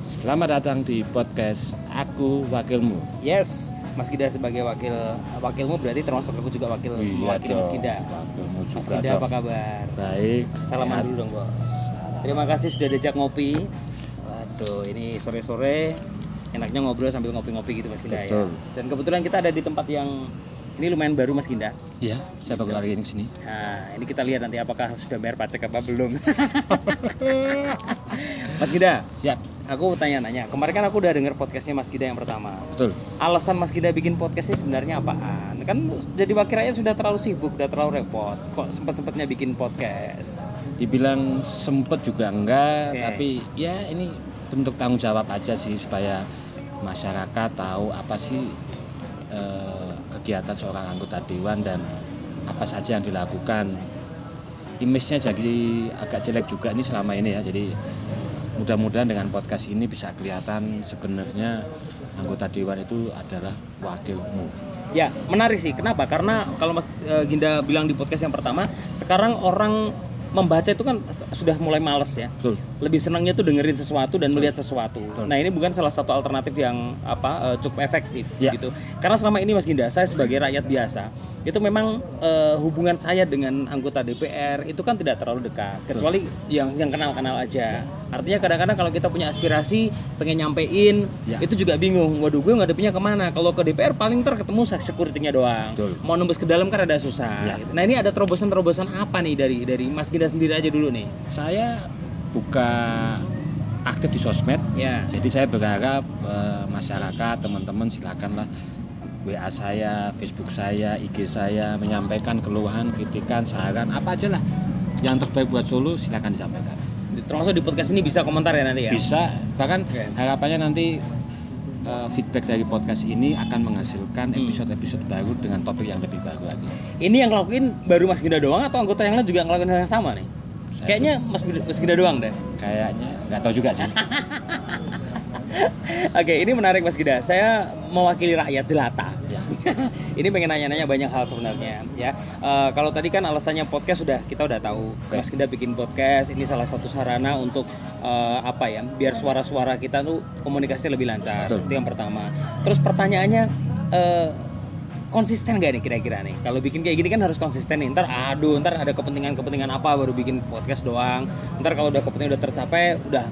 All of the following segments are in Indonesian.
Selamat datang di podcast Aku Wakilmu. Yes, Mas Gida sebagai wakilmu berarti termasuk aku juga mewakili Mas Gida. Wakilmu juga. Mas Gida apa kabar? Baik. Salaman sehat. dulu dong bos. Terima kasih sudah diajak ngopi. Waduh, ini sore-sore enaknya ngobrol sambil ngopi-ngopi gitu Mas Gida ya. Betul. Dan kebetulan kita ada di tempat yang ini lumayan baru Mas Ginda. Iya, saya baru kali ini kesini. Nah, ini kita lihat nanti apakah sudah bayar pajak apa belum. Mas Gida, Siap. aku tanya-nanya. Kemarin kan aku udah denger podcastnya Mas Gida yang pertama. Betul. Alasan Mas Gida bikin podcast ini sebenarnya apaan? Kan jadi wakil rakyat sudah terlalu sibuk, sudah terlalu repot. Kok sempat-sempatnya bikin podcast? Dibilang sempet juga enggak, Oke. tapi ya ini bentuk tanggung jawab aja sih supaya masyarakat tahu apa sih kegiatan seorang anggota dewan dan apa saja yang dilakukan. Image-nya jadi agak jelek juga nih selama ini ya. Jadi mudah-mudahan dengan podcast ini bisa kelihatan sebenarnya anggota dewan itu adalah wakilmu. Ya, menarik sih. Kenapa? Karena kalau Mas Ginda bilang di podcast yang pertama, sekarang orang membaca itu kan sudah mulai males ya. Betul. Lebih senangnya tuh dengerin sesuatu dan melihat sesuatu. Betul. Nah, ini bukan salah satu alternatif yang cukup efektif Ya. gitu. Karena selama ini Mas Ginda, saya sebagai rakyat biasa, itu memang hubungan saya dengan anggota DPR itu kan tidak terlalu dekat, kecuali yang kenal-kenal aja. Artinya kadang-kadang kalau kita punya aspirasi, pengen nyampein, Ya. itu juga bingung. Waduh, gue ngadepinnya kemana? Kalau ke DPR paling ketemu security-nya doang. Betul. Mau nembus ke dalam kan ada susah. Ya. Gitu. Nah, ini ada terobosan-terobosan apa nih dari Mas Ginda sendiri aja dulu nih? Saya buka aktif di sosmed. Ya. Jadi saya berharap masyarakat, teman-teman silakanlah WA saya, Facebook saya, IG saya menyampaikan keluhan, kritikan, saran, apa aja lah yang terbaik buat Solo silakan disampaikan. Termasuk di podcast ini bisa komentar ya nanti ya? Bisa, bahkan Oke. harapannya nanti feedback dari podcast ini akan menghasilkan episode-episode baru dengan topik yang lebih baru lagi. Ini yang ngelakuin baru Mas Ginda doang atau anggota yang lain juga ngelakuin hal yang sama nih? Kayaknya Mas Ginda doang deh. Kayaknya nggak tahu juga sih. Oke, ini menarik Mas Gida. Saya mewakili rakyat jelata. Ya. Ini pengen nanya-nanya banyak hal sebenarnya ya. Kalau tadi kan alasannya podcast kita udah tahu. Mas Gida bikin podcast, ini salah satu sarana untuk biar suara-suara kita tuh komunikasi lebih lancar. Betul. Itu yang pertama. Terus pertanyaannya konsisten gak nih kira-kira nih? Kalau bikin kayak gini kan harus konsisten nih. Ntar ada kepentingan apa baru bikin podcast doang. Ntar kalau udah kepentingan udah tercapai udah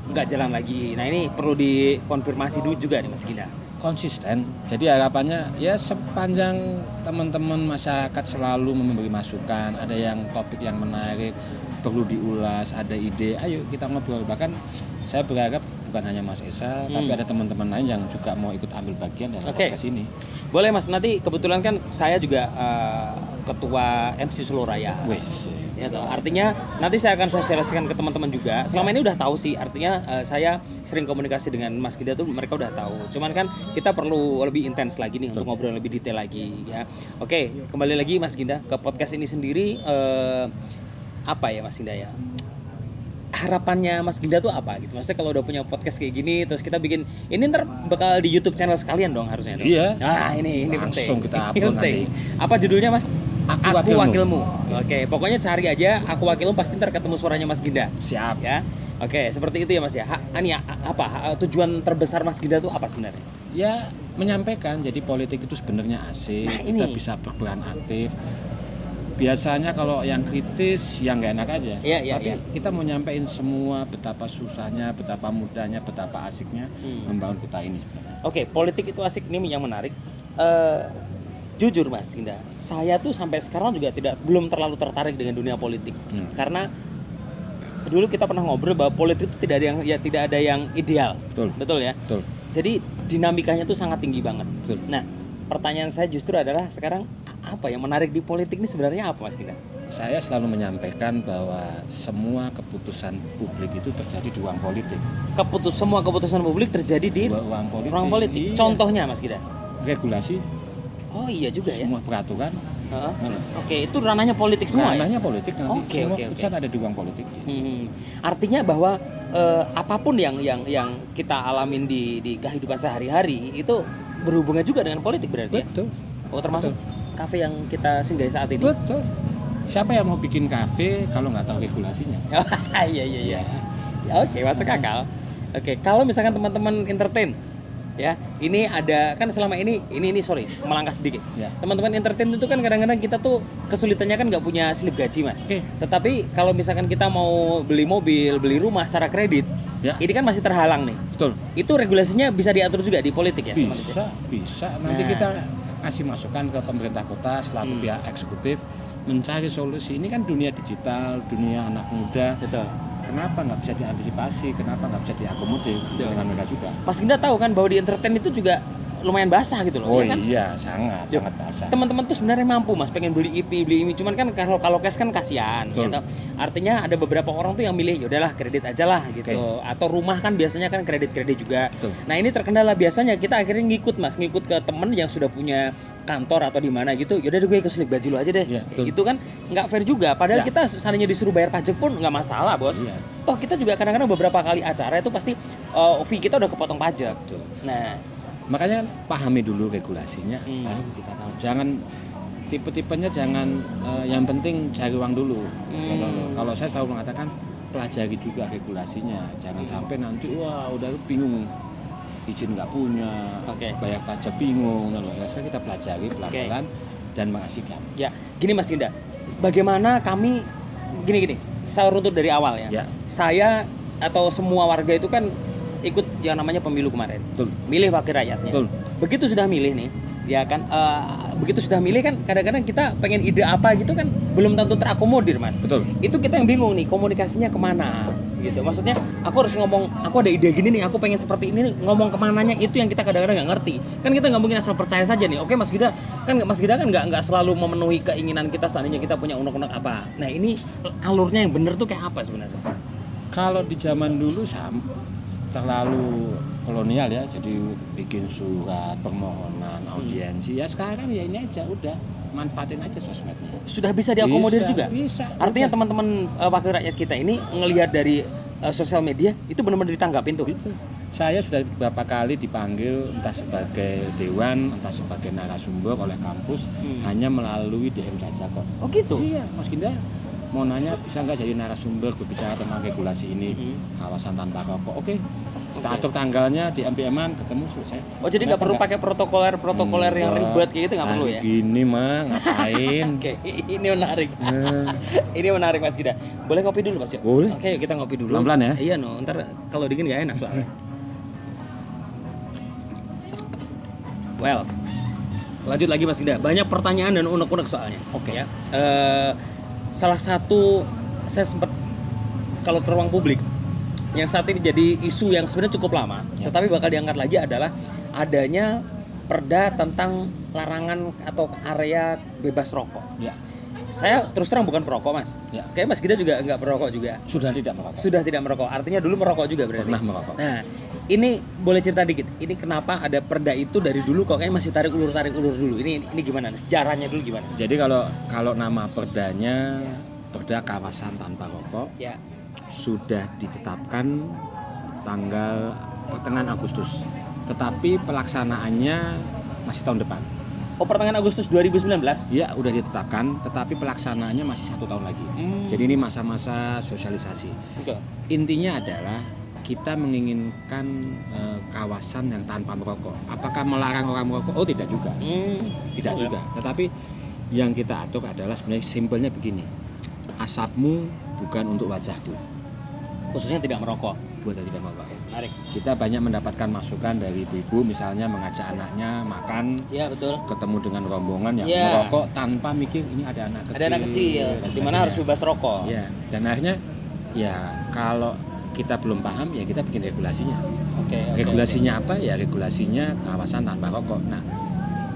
nggak jalan lagi. Nah, ini perlu dikonfirmasi dulu juga nih Mas Gida. Konsisten. Jadi harapannya ya sepanjang teman-teman masyarakat selalu memberi masukan, ada yang topik yang menarik perlu diulas, ada ide, ayo kita ngobrol. Bahkan saya berharap bukan hanya Mas Esa, tapi ada teman-teman lain yang juga mau ikut ambil bagian dalam Oke. podcast ini. Boleh Mas, nanti kebetulan kan saya juga ketua MC Solo Raya. Wes. Ya, toh. Artinya nanti saya akan sosialisasikan ke teman-teman juga. Selama ini udah tahu sih, artinya saya sering komunikasi dengan Mas Gida tuh mereka udah tahu. Cuman kan kita perlu lebih intens lagi nih untuk ngobrol lebih detail lagi ya. Oke, kembali lagi Mas Ginda ke podcast ini sendiri apa ya Mas Ginda ya? Harapannya Mas Ginda tuh apa gitu? Maksudnya kalau udah punya podcast kayak gini terus kita bikin ini ntar bakal di YouTube channel sekalian dong harusnya dong. Iya. Nah, ini Langsung penting. kita Ini upload penting. Apa judulnya Mas? Aku Wakilmu. Oke, pokoknya cari aja Aku Wakilmu pasti ntar ketemu suaranya Mas Ginda. Siap. Ya. Oke, seperti itu ya Mas ya. Tujuan terbesar Mas Ginda tuh apa sebenarnya? Ya menyampaikan, jadi politik itu sebenarnya asik, Nah, kita ini. bisa berperan aktif. Biasanya kalau yang kritis yang nggak enak aja. Iya, Tapi iya. kita mau nyampein semua betapa susahnya, betapa mudahnya, betapa asiknya membangun kota ini sebenarnya. Oke, politik itu asik, ini yang menarik. Jujur Mas Ginda, saya tuh sampai sekarang juga belum terlalu tertarik dengan dunia politik. Karena dulu kita pernah ngobrol bahwa politik itu tidak ada yang ideal. Betul. Ya? Betul. Jadi dinamikanya tuh sangat tinggi banget. Betul. Nah, pertanyaan saya justru adalah sekarang apa yang menarik di politik ini sebenarnya apa Mas Ginda? Saya selalu menyampaikan bahwa semua keputusan publik itu terjadi di ruang politik. Semua keputusan publik terjadi di Ruang politik. ruang politik. Iya. Contohnya Mas Ginda? Regulasi, Oh iya juga ya. semua peraturan. Heeh. Oke, itu ranahnya politik semua ya? Ranahnya politik nanti. Oke, semua oke, keputusan ada di ruang politik. Artinya bahwa apapun yang kita alamin di kehidupan sehari-hari itu berhubungan juga dengan politik berarti ya? Betul. Oh, termasuk kafe yang kita singgahi saat ini. Betul. Siapa yang mau bikin kafe kalau nggak tahu regulasinya? Iya. Oke, masuk akal. Oke, kalau misalkan teman-teman entertain, ya, ini ada kan selama ini sorry, melangkah sedikit. Ya. Teman-teman entertain itu kan kadang-kadang kita tuh kesulitannya kan nggak punya slip gaji, Mas. Oke. Tetapi kalau misalkan kita mau beli mobil, beli rumah secara kredit, Ya. ini kan masih terhalang nih. Betul. Itu regulasinya bisa diatur juga di politik ya, teman-teman? Bisa. Nanti Nah. kita kasih masukan ke pemerintah kota selaku pihak eksekutif mencari solusi. Ini kan dunia digital, dunia anak muda. Betul. Kenapa nggak bisa diantisipasi? Kenapa nggak bisa diakomodir dengan mereka juga? Mas Ginda tahu kan bahwa di entertain itu juga lumayan basah gitu loh, Oh ya kan? iya, sangat basah. Teman-teman tuh sebenarnya mampu, Mas, pengen beli IP, beli ini, cuman kan kalau cash kan kasihan Betul. gitu. Artinya ada beberapa orang tuh yang milih ya udahlah kredit aja lah gitu. Atau rumah kan biasanya kan kredit juga. Betul. Nah, ini terkendala biasanya kita akhirnya ngikut ke temen yang sudah punya kantor atau di mana gitu. Yaudah deh gue ikut slip gaji lu aja deh. Iya, betul. Itu kan nggak fair juga. Padahal Ya. kita seandainya disuruh bayar pajak pun nggak masalah, Bos. Iya. Toh kita juga kadang-kadang beberapa kali acara itu pasti fee kita udah kepotong pajak. Betul. Nah, Makanya pahami dulu regulasinya, baru kita tahu. Jangan tipe-tipenya jangan yang penting cari uang dulu. Kalau saya selalu mengatakan pelajari juga regulasinya. Jangan sampai nanti wah udah bingung, izin nggak punya, Oke. bayar pajak bingung. Sekarang kita pelajari pelan-pelan dan mengasihkan. ya, gini Mas Ginda. Bagaimana kami gini, saya runtut dari awal ya. Ya. Saya atau semua warga itu kan ikut yang namanya pemilu kemarin. Betul. Milih wakil rakyatnya. Betul. Begitu sudah milih nih, ya kan begitu sudah milih kan kadang-kadang kita pengen ide apa gitu kan belum tentu terakomodir, Mas. Betul. Itu kita yang bingung nih, komunikasinya kemana gitu. Maksudnya aku harus ngomong, aku ada ide gini nih, aku pengen seperti ini nih, ngomong kemananya itu yang kita kadang-kadang nggak ngerti. Kan kita nggak mungkin asal percaya saja nih. Oke, Mas Gida kan nggak selalu memenuhi keinginan kita seandainya kita punya unek-unek apa. Nah, ini alurnya yang bener tuh kayak apa sebenarnya? Kalau di zaman dulu terlalu kolonial ya, jadi bikin surat permohonan audiensi. Ya sekarang ya ini aja udah manfaatin aja sosmednya. Sudah bisa diakomodir juga? Bisa. Artinya teman-teman wakil rakyat kita ini ngelihat dari sosial media itu benar-benar ditanggapin tuh. Itu. Saya sudah beberapa kali dipanggil entah sebagai dewan, entah sebagai narasumber oleh kampus hanya melalui DM saja kok. Oh gitu? Iya, Mas Ginda mau nanya bisa nggak jadi narasumber berbicara tentang regulasi ini kawasan tanpa rokok. Oke. Kita atur tanggalnya di MPM-an, ketemu selesai. Oh jadi nggak perlu pakai protokoler yang ribet kayak gitu nggak perlu ya? Gini mah ngapain? Oke, ini menarik. Ini menarik Mas Gida. Boleh ngopi dulu Mas ya? Boleh. Oke, kita ngopi dulu. Pelan-pelan ya? Iya no, ntar kalau dingin nggak enak soalnya. Well, lanjut lagi Mas Gida. Banyak pertanyaan dan unek-unek soalnya. Oke ya. Salah satu saya sempat kalau ke ruang publik yang saat ini jadi isu yang sebenarnya cukup lama, tetapi bakal diangkat lagi adalah adanya perda tentang larangan atau area bebas rokok. Ya, Saya terus terang bukan perokok Mas. Ya. Kayak Mas Gida juga nggak perokok juga. sudah tidak merokok. Sudah tidak merokok. Artinya dulu merokok juga berarti. Pernah merokok. Nah, ini boleh cerita dikit. Ini kenapa ada perda itu dari dulu kok kayaknya masih tarik ulur dulu. Ini gimana? Sejarahnya dulu gimana? Jadi kalau nama perdanya Perda Kawasan Tanpa Rokok Ya. sudah ditetapkan tanggal pertengahan Agustus. Tetapi pelaksanaannya masih tahun depan. Oh, pertengahan Agustus 2019. Iya, udah ditetapkan, tetapi pelaksanaannya masih 1 tahun lagi. Jadi ini masa-masa sosialisasi. Oke. Intinya adalah kita menginginkan kawasan yang tanpa merokok. Apakah melarang orang merokok? Oh, tidak juga. Tidak juga. Tetapi yang kita atur adalah sebenarnya simpelnya begini. Asapmu bukan untuk wajahku. Khususnya tidak merokok. Buat yang tidak merokok. Menarik. Kita banyak mendapatkan masukan dari ibu-ibu misalnya mengajak anaknya makan, Iya, betul. ketemu dengan rombongan yang Iya. merokok tanpa mikir ini ada anak kecil. Ada anak kecil dan di mana harus sebagainya. bebas rokok. Ya, dan akhirnya ya kalau kita belum paham ya kita bikin regulasinya. Oke. Regulasinya apa? Ya regulasinya kawasan tanpa rokok. Nah,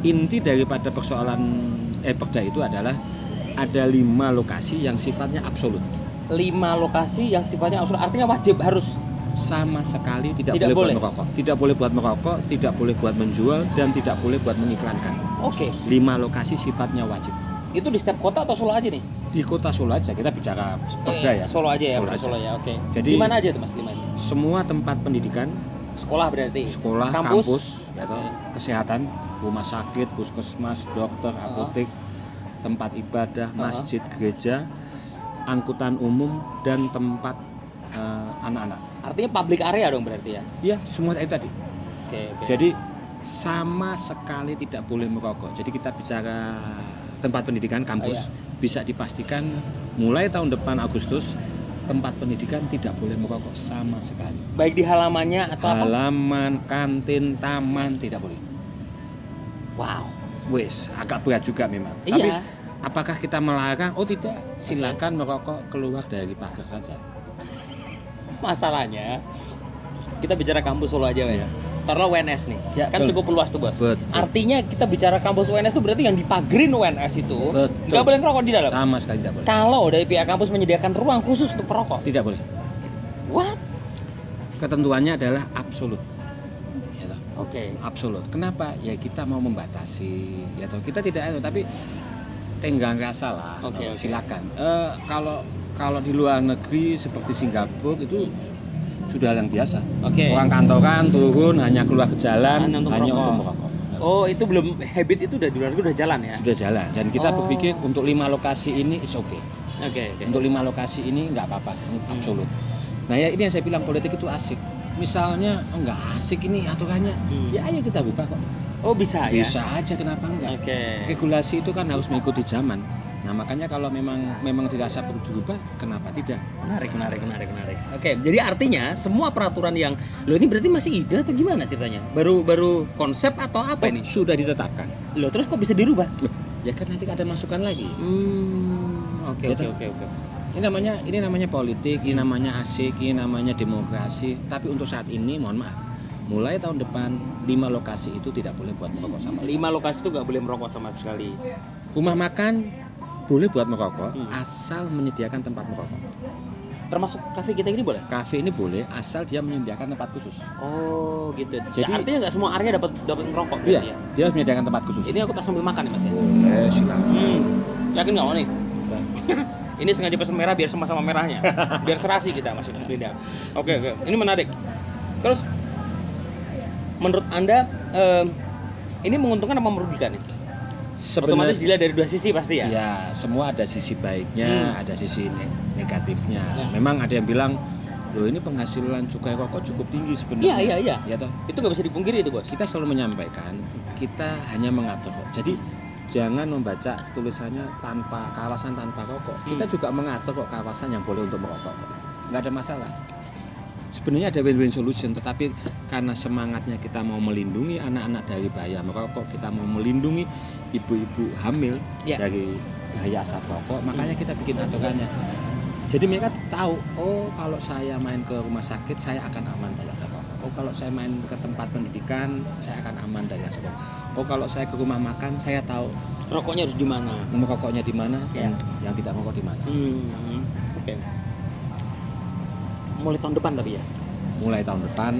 inti daripada persoalan perda itu adalah ada 5 lokasi yang sifatnya absolut. 5 lokasi yang sifatnya absolut. Artinya wajib harus Sama sekali tidak, Tidak boleh. boleh buat merokok. Tidak boleh buat merokok, tidak boleh buat menjual, dan tidak boleh buat mengiklankan. Oke. 5 lokasi sifatnya wajib. Itu di setiap kota atau Solo aja nih? Di kota Solo aja, kita bicara perda ya. Solo aja ya. Solo Solo, aja. ya. Oke. Jadi- di mana aja tuh Mas 5 itu? Semua tempat pendidikan, Sekolah berarti. sekolah, kampus. ya toh, kesehatan, rumah sakit, puskesmas, dokter, apotek, tempat ibadah, masjid, gereja, angkutan umum, dan tempat anak-anak. Artinya public area dong berarti ya. Ya, semua itu tadi. Oke. Jadi sama sekali tidak boleh merokok. Jadi kita bicara tempat pendidikan kampus, bisa dipastikan mulai tahun depan Agustus tempat pendidikan tidak boleh merokok sama sekali. Baik di halamannya atau apa? Halaman, kantin, taman tidak boleh. Wow. Wes, agak berat juga memang. Iya. Tapi apakah kita melarang? Oh tidak, silakan merokok keluar dari pagar saja. Masalahnya kita bicara kampus Solo aja ya. Taruhlah UNS nih, Ya, kan betul. cukup luas tuh bos. Betul. Artinya kita bicara kampus UNS itu berarti yang dipagrin UNS itu Betul. nggak boleh ngerokok di dalam. Sama sekali tidak boleh. Kalau dari pihak kampus menyediakan ruang khusus untuk perokok, Tidak boleh. what? Ketentuannya adalah absolut. Ya toh. Oke. Absolut. Kenapa? Ya kita mau membatasi. Ya toh. Kita tidak itu, tapi tenggang rasa lah. Oke. Silakan. Kalau di luar negeri seperti Singapura itu sudah yang biasa. Oke. Orang kantoran turun hanya keluar ke jalan Hanya untuk hanya merokok. untuk merokok. Oh itu belum habit itu udah di luar negeri udah jalan ya? Sudah jalan dan kita berpikir untuk 5 lokasi ini is okay. Oke. Untuk 5 lokasi ini nggak apa-apa, ini absolut. Nah ya ini yang saya bilang politik itu asik. Misalnya nggak asik ini aturannya, ya ayo kita rubah kok. Oh bisa ya? Bisa aja, kenapa enggak? Oke. Regulasi itu kan harus mengikuti zaman. Nah makanya kalau memang dirasa perlu dirubah, kenapa tidak? Menarik. Oke, jadi artinya semua peraturan yang lo ini berarti masih ide atau gimana ceritanya? Baru konsep atau apa ini? Sudah ditetapkan. Lo terus kok bisa dirubah? Loh, ya kan nanti ada masukan lagi. Oke. Ini namanya politik, ini namanya asik, ini namanya demokrasi. Tapi untuk saat ini, mohon maaf, mulai tahun depan 5 lokasi itu tidak boleh buat merokok sama sekali. 5 lokasi itu nggak boleh merokok sama sekali. Rumah makan boleh buat merokok, asal menyediakan tempat merokok. Termasuk kafe kita ini boleh? Kafe ini boleh, asal dia menyediakan tempat khusus. Oh gitu. Jadi- Ya, artinya nggak semua area dapat ngerokok Iya, berarti ya? dia harus menyediakan tempat khusus. Ini aku tak sambil makan nih mas ya. Boleh, silakan. Yakin nggak mau nih? Ini sengaja pesan merah biar sama-sama merahnya, biar serasi kita maksudnya beda. Oke. Ini menarik. Terus menurut anda ini menguntungkan apa merugikan nih? Otomatis dilihat dari dua sisi pasti ya. Ya, semua ada sisi baiknya, ada sisi negatifnya. Memang ada yang bilang, loh ini penghasilan cukai rokok cukup tinggi sebenarnya. Iya. Ya toh. Itu nggak bisa dipungkiri itu bos. Kita selalu menyampaikan, kita hanya mengatur kok. Jadi jangan membaca tulisannya kawasan tanpa rokok. Kita juga mengatur kok kawasan yang boleh untuk merokok kok. Nggak ada masalah. Sebenarnya ada win-win solution, tetapi karena semangatnya kita mau melindungi anak-anak dari bahaya merokok, kita mau melindungi ibu-ibu hamil dari bahaya asap rokok, makanya kita bikin aturannya. Jadi mereka tahu, oh kalau saya main ke rumah sakit saya akan aman dari asap rokok. Oh kalau saya main ke tempat pendidikan saya akan aman dari asap rokok. Oh kalau saya ke rumah makan saya tahu Rokoknya harus di mana? merokoknya di mana dan yang tidak merokok di mana. Oke. Mulai tahun depan tapi ya. Mulai tahun depan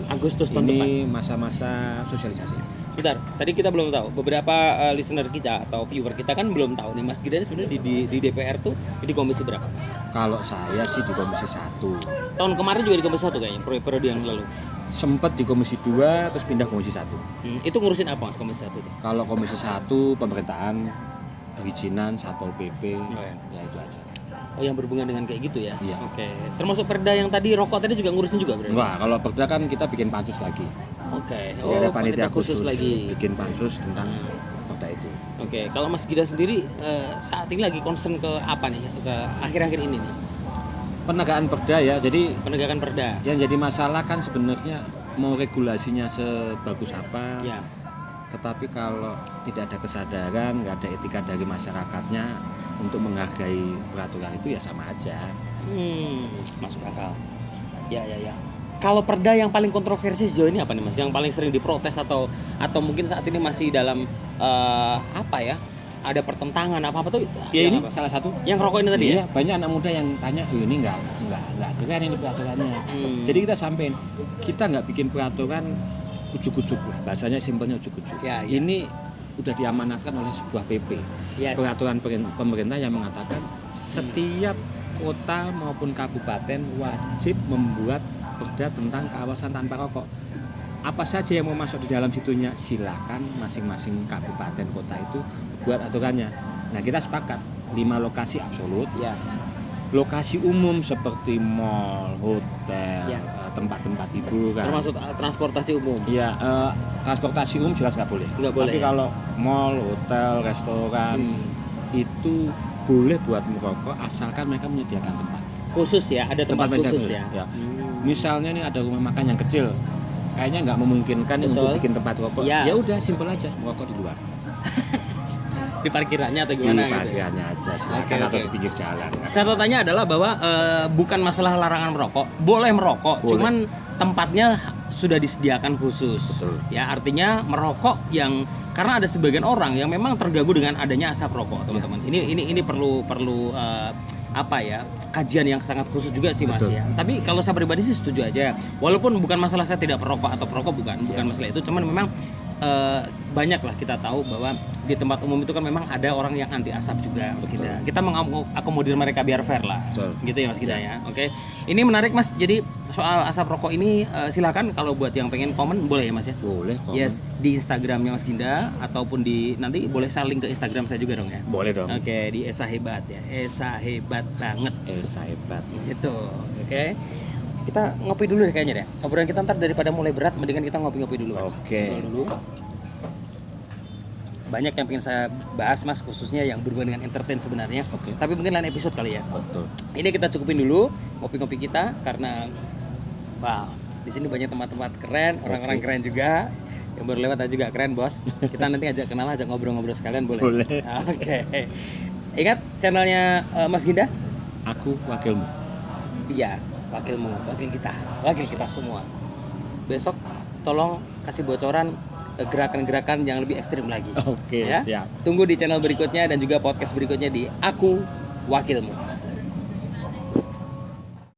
Agustus tahun depan. ini masa-masa sosialisasi. Sebentar, tadi kita belum tahu. Beberapa listener kita atau viewer kita kan belum tahu nih Mas Gibran sebenarnya di DPR tuh di komisi berapa Mas? Kalau saya sih di komisi 1. Tahun kemarin juga di komisi 1 kayaknya, periode yang lalu. Sempet di komisi 2 terus pindah komisi 1. Itu ngurusin apa Mas komisi 1 tuh? Kalau komisi 1 pemerintahan, perizinan, Satpol PP, ya itu aja. Oh yang berhubungan dengan kayak gitu ya? Iya. Oke. Termasuk perda yang tadi rokok tadi juga ngurusin juga berarti? Enggak, kalau perda kan kita bikin pansus lagi. Oke. Jadi ada panitia khusus lagi. bikin pansus tentang perda itu. Oke. Kalau Mas Gibran sendiri saat ini lagi concern ke apa nih? Ke akhir-akhir ini nih? Penegakan perda ya, jadi Penegakan perda. yang jadi masalah kan sebenarnya mau regulasinya sebagus apa. Ya. Tetapi kalau tidak ada kesadaran, nggak ada etika dari masyarakatnya untuk menghargai peraturan itu ya sama aja. Masuk akal. Ya. Kalau perda yang paling kontroversi sejauh ini apa nih Mas? Yang paling sering diprotes atau mungkin saat ini masih dalam apa ya? Ada pertentangan apa tuh? Ya ini apa? salah satu. Yang rokok ini tadi Iya, ya? banyak anak muda yang tanya, ini nggak keren ini peraturannya. Jadi kita sampein, kita nggak bikin peraturan ujuk-ujuk lah, bahasanya simpelnya ujuk-ujuk. Ya. Ini udah diamanatkan oleh sebuah PP, Yes. peraturan pemerintah yang mengatakan setiap kota maupun kabupaten wajib membuat perda tentang kawasan tanpa rokok. Apa saja yang mau masuk di dalam situnya silakan masing-masing kabupaten kota itu buat aturannya. Nah kita sepakat 5 lokasi absolut. Ya. Lokasi umum seperti mall, hotel, tempat-tempat hiburan. Termasuk transportasi umum. Iya, transportasi umum jelas nggak boleh. Nggak boleh, Tapi ya? kalau mall, hotel, restoran itu boleh buat merokok asalkan mereka menyediakan tempat. Khusus ya, ada tempat media khusus ya. Misalnya nih ada rumah makan yang kecil, kayaknya nggak memungkinkan nih untuk Betul. bikin tempat rokok. Ya. Ya udah simpel aja, merokok di luar. Di parkirannya atau Di gimana gitu. parkirannya aja, silakan Oke, atau oke. di pinggir jalan. Catatannya adalah bahwa bukan masalah larangan merokok, boleh merokok, Boleh. cuman tempatnya sudah disediakan khusus. Betul. Ya, artinya merokok yang karena ada sebagian orang yang memang terganggu dengan adanya asap rokok, teman-teman. Ini perlu apa ya, kajian yang sangat khusus juga sih Mas Betul. ya. Tapi kalau saya pribadi sih setuju aja. Walaupun bukan masalah saya tidak perokok atau perokok, bukan masalah itu, cuman memang banyak lah kita tahu bahwa di tempat umum itu kan memang ada orang yang anti asap juga Mas Gida. Kita mengakomodir mereka biar fair lah. Betul. Gitu ya Mas Gida ya. Oke. Ini menarik Mas. Jadi soal asap rokok ini silakan kalau buat yang pengen komen boleh ya Mas ya. Boleh kok. Yes, di Instagramnya Mas Ginda ataupun di nanti boleh saling ke Instagram saya juga dong ya. Boleh dong. Oke, di Esa Hebat ya. Esa Hebat banget. Elsa hebat. Gitu. Oke. Kita ngopi dulu deh kayaknya deh. Obrolan kita ntar daripada mulai berat, mendingan kita ngopi-ngopi dulu Mas. Oke. Ngobrol dulu. Banyak yang pengen saya bahas Mas, khususnya yang berhubungan dengan entertain sebenarnya. Oke. Tapi mungkin lain episode kali ya. Betul. Ini kita cukupin dulu ngopi-ngopi kita karena wow, di sini banyak tempat-tempat keren, orang-orang keren juga. Yang baru lewat aja juga keren, Bos. Kita nanti ajak kenalan, ajak ngobrol-ngobrol sekalian boleh. Boleh. Oke. Ingat channelnya Mas Ginda? Aku wakilmu. Iya, wakil kita semua. Besok tolong kasih bocoran gerakan-gerakan yang lebih ekstrim lagi. Oke, ya. siap. Tunggu di channel berikutnya dan juga podcast berikutnya di Aku Wakilmu.